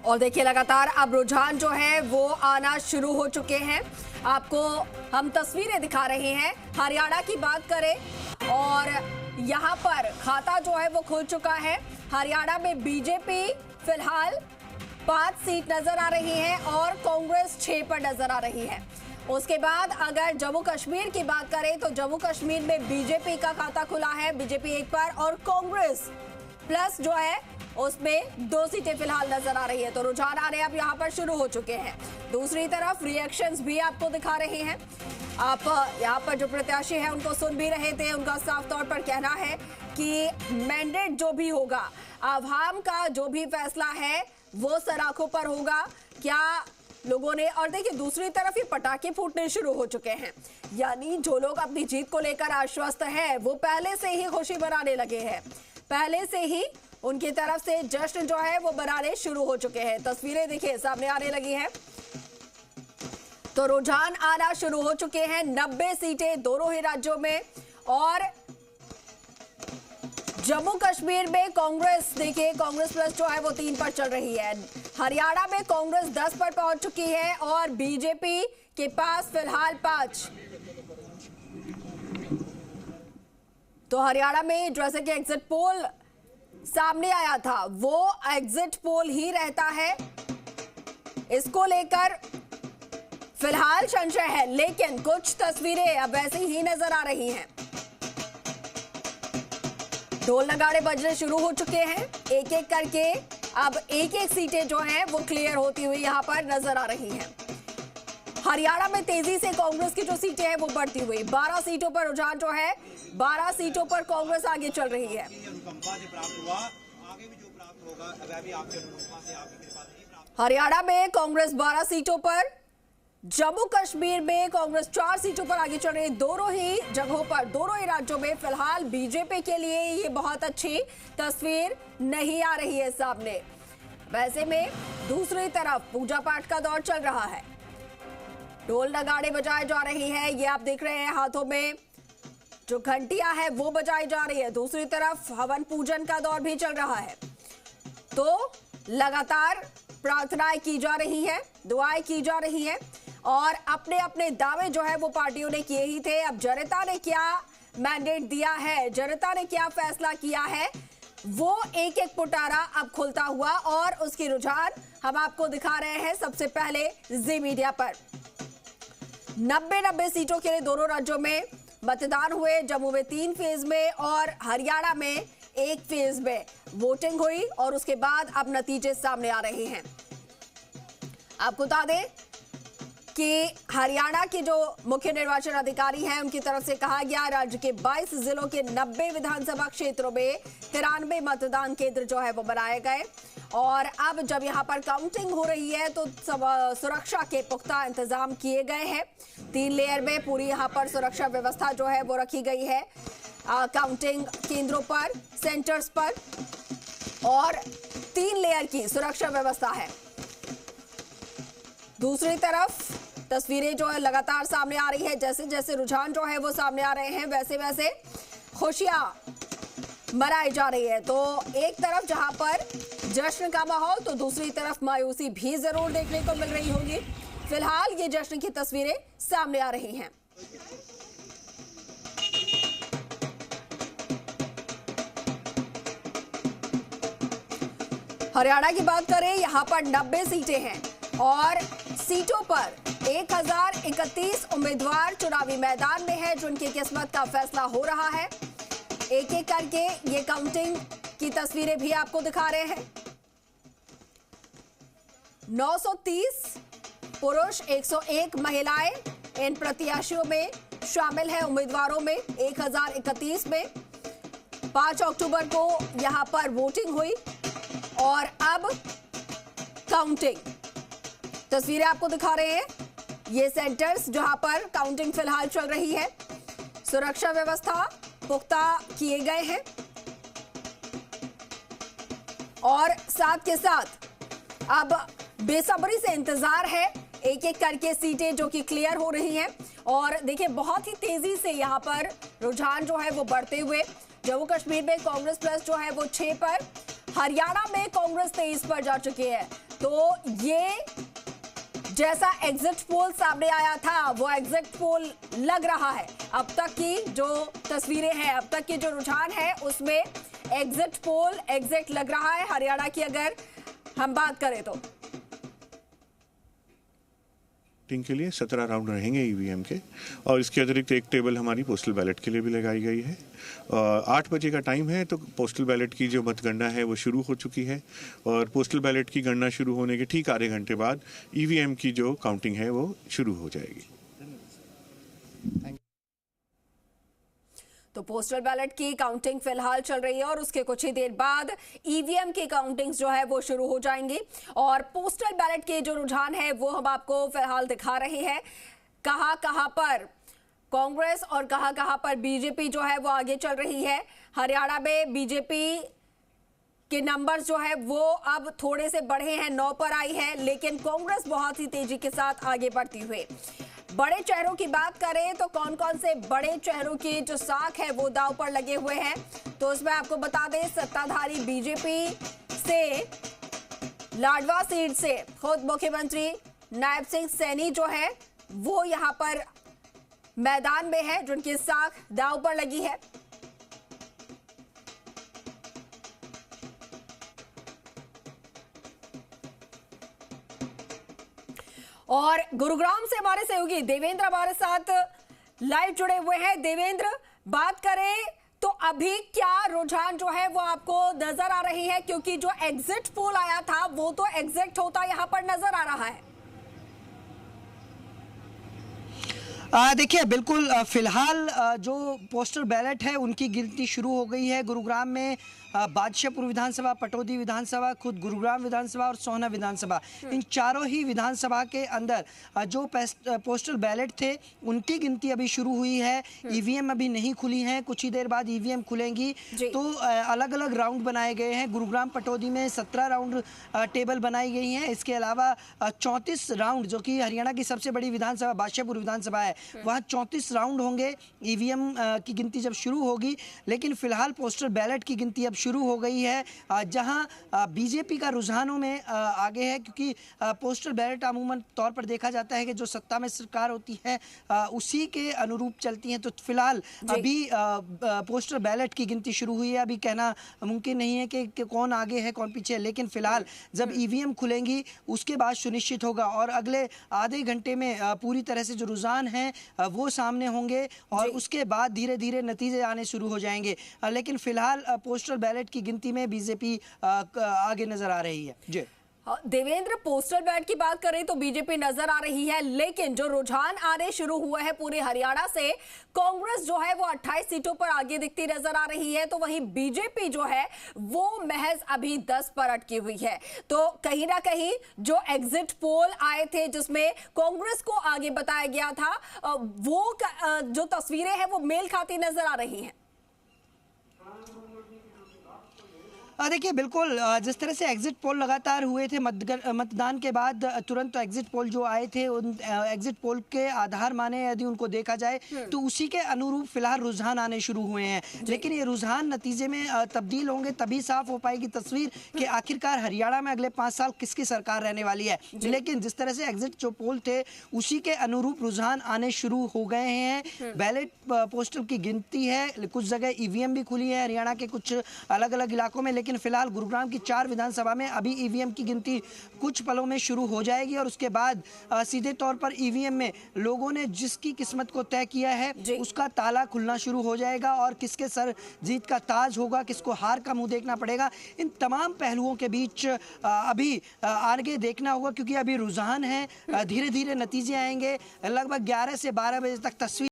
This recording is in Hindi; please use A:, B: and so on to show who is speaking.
A: और देखिए लगातार अब रुझान जो है वो आना शुरू हो चुके हैं। आपको हम तस्वीरें दिखा रहे हैं। हरियाणा की बात करें और यहाँ पर खाता जो है वो खुल चुका है। हरियाणा में बीजेपी फिलहाल 5 सीट नजर आ रही है और कांग्रेस 6 पर नजर आ रही है। उसके बाद अगर जम्मू कश्मीर की बात करें तो जम्मू कश्मीर में बीजेपी का खाता खुला है, बीजेपी 1 पर, और कांग्रेस प्लस जो है उसमें 2 सीटें फिलहाल नजर आ रही है। तो रुझान आने अब यहाँ पर शुरू हो चुके हैं। दूसरी तरफ रिएक्शंस भी आपको दिखा रहे हैं। आप यहाँ पर जो प्रत्याशी है उनको सुन भी रहे थे। उनका साफ तौर पर कहना है कि मैंडेट जो भी होगा, आवाम का जो भी फैसला है वो सराखों पर होगा। क्या लोगों ने, और देखिए दूसरी तरफ ये पटाखे फूटने शुरू हो चुके हैं, यानी जो लोग अपनी जीत को लेकर आश्वस्त हैं वो पहले से ही खुशी मनाने लगे हैं, पहले से ही उनकी तरफ से जश्न जो है वो मनाने शुरू हो चुके हैं। तस्वीरें देखिए सामने आने लगी हैं। तो रुझान आना शुरू हो चुके हैं। 90 सीटें दोनों ही राज्यों में, और जम्मू कश्मीर में कांग्रेस, देखिए कांग्रेस प्लस जो है वो 3 पर चल रही है। हरियाणा में कांग्रेस 10 पर पहुंच चुकी है और बीजेपी के पास फिलहाल 5। तो हरियाणा में जैसे कि एग्जिट पोल सामने आया था वो एग्जिट पोल ही रहता है, इसको लेकर फिलहाल संशय है, लेकिन कुछ तस्वीरें अब वैसे ही नजर आ रही हैं। ढोल नगाड़े बजने शुरू हो चुके हैं, एक एक करके अब एक एक सीटें जो हैं वो क्लियर होती हुई यहां पर नजर आ रही हैं। हरियाणा में तेजी से कांग्रेस की जो सीटें हैं वो बढ़ती हुई, 12 सीटों पर रुझान जो है, 12 सीटों पर कांग्रेस आगे चल रही है। हरियाणा में कांग्रेस 12 सीटों पर, जम्मू कश्मीर में कांग्रेस 4 सीटों पर आगे चल रही है। दोनों ही जगहों पर, दोनों ही राज्यों में फिलहाल बीजेपी के लिए ये बहुत अच्छी तस्वीर नहीं आ रही है सामने। वैसे में दूसरी तरफ पूजा पाठ का दौर चल रहा है, ढोल नगाड़े बजाए जा रही है, ये आप देख रहे हैं, हाथों में जो घंटियां है वो बजाई जा रही है। दूसरी तरफ हवन पूजन का दौर भी चल रहा है। तो लगातार प्रार्थनाएं की जा रही है, दुआएं की जा रही है, और अपने अपने दावे जो है वो पार्टियों ने किए ही थे। अब जनता ने क्या मैंडेट दिया है, जनता ने क्या फैसला किया है, वो एक एक पुटारा अब खुलता हुआ, और उसकी रुझान हम आपको दिखा रहे हैं सबसे पहले जी मीडिया पर। 90 सीटों के लिए दोनों राज्यों में मतदान हुए। जम्मू में 3 फेज में और हरियाणा में 1 फेज में वोटिंग हुई, और उसके बाद अब नतीजे सामने आ रहे हैं। आपको बता दें कि हरियाणा के जो मुख्य निर्वाचन अधिकारी हैं उनकी तरफ से कहा गया राज्य के 22 जिलों के 90 विधानसभा क्षेत्रों में 93 मतदान केंद्र जो है वो बनाए गए, और अब जब यहाँ पर काउंटिंग हो रही है तो सुरक्षा के पुख्ता इंतजाम किए गए हैं। 3 लेयर में पूरी यहाँ पर सुरक्षा व्यवस्था जो है वो रखी गई है काउंटिंग केंद्रों पर, सेंटर्स पर, और 3 लेयर की सुरक्षा व्यवस्था है। दूसरी तरफ तस्वीरें जो है लगातार सामने आ रही है, जैसे जैसे रुझान जो है वो सामने आ रहे हैं वैसे वैसे खुशियां मनाई जा रही है। तो एक तरफ जहां पर जश्न का माहौल, तो दूसरी तरफ मायूसी भी जरूर देखने को मिल रही होगी। फिलहाल ये जश्न की तस्वीरें सामने आ रही हैं। हरियाणा की बात करें, यहां पर 90 सीटें हैं और सीटों पर 1031 उम्मीदवार चुनावी मैदान में है, जिनकी किस्मत का फैसला हो रहा है। एक एक करके ये काउंटिंग की तस्वीरें भी आपको दिखा रहे हैं। 930 पुरुष, 101 महिलाएं इन प्रत्याशियों में शामिल है, उम्मीदवारों में 1031 में। 5 अक्टूबर को यहां पर वोटिंग हुई और अब काउंटिंग, तस्वीरें आपको दिखा रहे हैं। ये सेंटर्स जहां पर काउंटिंग फिलहाल चल रही है, सुरक्षा व्यवस्था पुख्ता किए गए हैं, और साथ के साथ अब बेसब्री से इंतजार है, एक एक करके सीटें जो कि क्लियर हो रही हैं। और देखिए बहुत ही तेजी से यहां पर रुझान जो है वो बढ़ते हुए, जम्मू कश्मीर में कांग्रेस प्लस जो है वो 6 पर, हरियाणा में कांग्रेस 23 पर जा चुकी है। तो ये जैसा एग्जिट पोल सामने आया था वो एग्जिट पोल लग रहा है। अब तक की जो तस्वीरें हैं, अब तक की जो रुझान है उसमें एग्जिट पोल एग्जिट लग रहा है। हरियाणा की अगर हम बात करें तो
B: के लिए 17 राउंड रहेंगे ईवीएम के, और इसके अतिरिक्त एक टेबल हमारी पोस्टल बैलेट के लिए भी लगाई गई है। 8 बजे का टाइम है, तो पोस्टल बैलेट की जो मतगणना है वो शुरू हो चुकी है, और पोस्टल बैलेट की गणना शुरू होने के ठीक आधे घंटे बाद ईवीएम की जो काउंटिंग है वो शुरू हो जाएगी।
A: तो पोस्टल बैलेट की काउंटिंग फिलहाल चल रही है और उसके कुछ ही देर बाद ईवीएम की काउंटिंग जो है वो शुरू हो जाएंगी। और पोस्टल बैलेट के जो रुझान है वो हम आपको फिलहाल दिखा रहे हैं। कहां पर कांग्रेस और कहां पर बीजेपी जो है वो आगे चल रही है। हरियाणा में बीजेपी के नंबर्स जो है वो अब थोड़े से बढ़े हैं, 9 पर आई है, लेकिन कांग्रेस बहुत ही तेजी के साथ आगे बढ़ती हुई। बड़े चेहरों की बात करें तो कौन कौन से बड़े चेहरों की जो साख है वो दांव पर लगे हुए हैं, तो उसमें आपको बता दें सत्ताधारी बीजेपी से लाडवा सीट से खुद मुख्यमंत्री नायब सिंह सैनी जो है वो यहां पर मैदान में है, जिनकी साख दांव पर लगी है। और गुरुग्राम से हमारे सहयोगी देवेंद्र हमारे साथ लाइव जुड़े हुए हैं। देवेंद्र, बात करें तो अभी क्या रुझान जो है वो आपको नजर आ रही है, क्योंकि जो एग्जिट पोल आया था वो तो एग्जिट होता यहां पर नजर आ रहा है।
C: देखिए, बिल्कुल फिलहाल जो पोस्टल बैलेट है उनकी गिनती शुरू हो गई है। गुरुग्राम में बादशाहपुर विधानसभा, पटौदी विधानसभा, खुद गुरुग्राम विधानसभा और सोहना विधानसभा, इन चारों ही विधानसभा के अंदर जो पोस्टल बैलेट थे उनकी गिनती अभी शुरू हुई है। ईवीएम अभी नहीं खुली हैं, कुछ ही देर बाद ईवीएम खुलेंगी। तो अलग अलग राउंड बनाए गए हैं। गुरुग्राम पटौदी में 17 राउंड टेबल बनाई गई हैं। इसके अलावा 34 राउंड, जो कि हरियाणा की सबसे बड़ी विधानसभा बादशाहपुर विधानसभा है, वहाँ 34 राउंड होंगे ईवीएम की गिनती जब शुरू होगी। लेकिन फिलहाल पोस्टल बैलेट की गिनती अब शुरू हो गई है, जहां बीजेपी का रुझानों में आगे है, क्योंकि पोस्टल बैलेट अमूमन तौर पर देखा जाता है कि जो सत्ता में सरकार होती है उसी के अनुरूप चलती हैं। तो फिलहाल अभी पोस्टल बैलेट की गिनती शुरू हुई है। अभी कहना मुमकिन नहीं है कि कौन आगे है कौन पीछे है, लेकिन फिलहाल जब ईवीएम खुलेंगी उसके बाद सुनिश्चित होगा, और अगले आधे घंटे में पूरी तरह से जो रुझान है वो सामने होंगे, और उसके बाद धीरे धीरे नतीजे आने शुरू हो जाएंगे। लेकिन फिलहाल पोस्टल बैलेट की गिनती में बीजेपी आगे नजर आ रही है। जी
A: देवेंद्र, पोस्टल बैलेट की बात करें तो बीजेपी नजर आ रही है, लेकिन जो रुझान आने शुरू हुए हैं पूरे हरियाणा से, कांग्रेस जो है वो 28 सीटों पर आगे दिखती नजर आ रही है, तो वहीं बीजेपी जो है वो महज अभी 10 पर अटकी हुई है। तो कहीं ना कहीं जो एग्जिट पोल आए थे जिसमें कांग्रेस को आगे बताया गया था, वो जो तस्वीरें हैं वो मेल खाती नजर आ रही हैं।
C: देखिए, बिल्कुल जिस तरह से एग्जिट पोल लगातार हुए थे मतदान के बाद, तुरंत एग्जिट पोल जो आए थे उन एग्जिट पोल के आधार माने यदि उनको देखा जाए तो उसी के अनुरूप फिलहाल रुझान आने शुरू हुए हैं। लेकिन ये रुझान नतीजे में तब्दील होंगे तभी साफ हो पाएगी तस्वीर कि आखिरकार हरियाणा में अगले 5 साल किसकी सरकार रहने वाली है। लेकिन जिस तरह से एग्जिट जो पोल थे उसी के अनुरूप रुझान आने शुरू हो गए हैं। बैलेट पोस्टल की गिनती है, कुछ जगह ईवीएम भी खुली है हरियाणा के कुछ अलग अलग इलाकों में, लेकिन फिलहाल गुरुग्राम की 4 विधानसभा में अभी ईवीएम की गिनती कुछ पलों में शुरू हो जाएगी, और उसके बाद सीधे तौर पर ईवीएम में लोगों ने जिसकी किस्मत को तय किया है उसका ताला खुलना शुरू हो जाएगा, और किसके सर जीत का ताज होगा, किसको हार का मुंह देखना पड़ेगा, इन तमाम पहलुओं के बीच अभी आगे देखना होगा, क्योंकि अभी रुझान है, धीरे धीरे नतीजे आएंगे। लगभग 11 से 12 बजे तक तस्वीर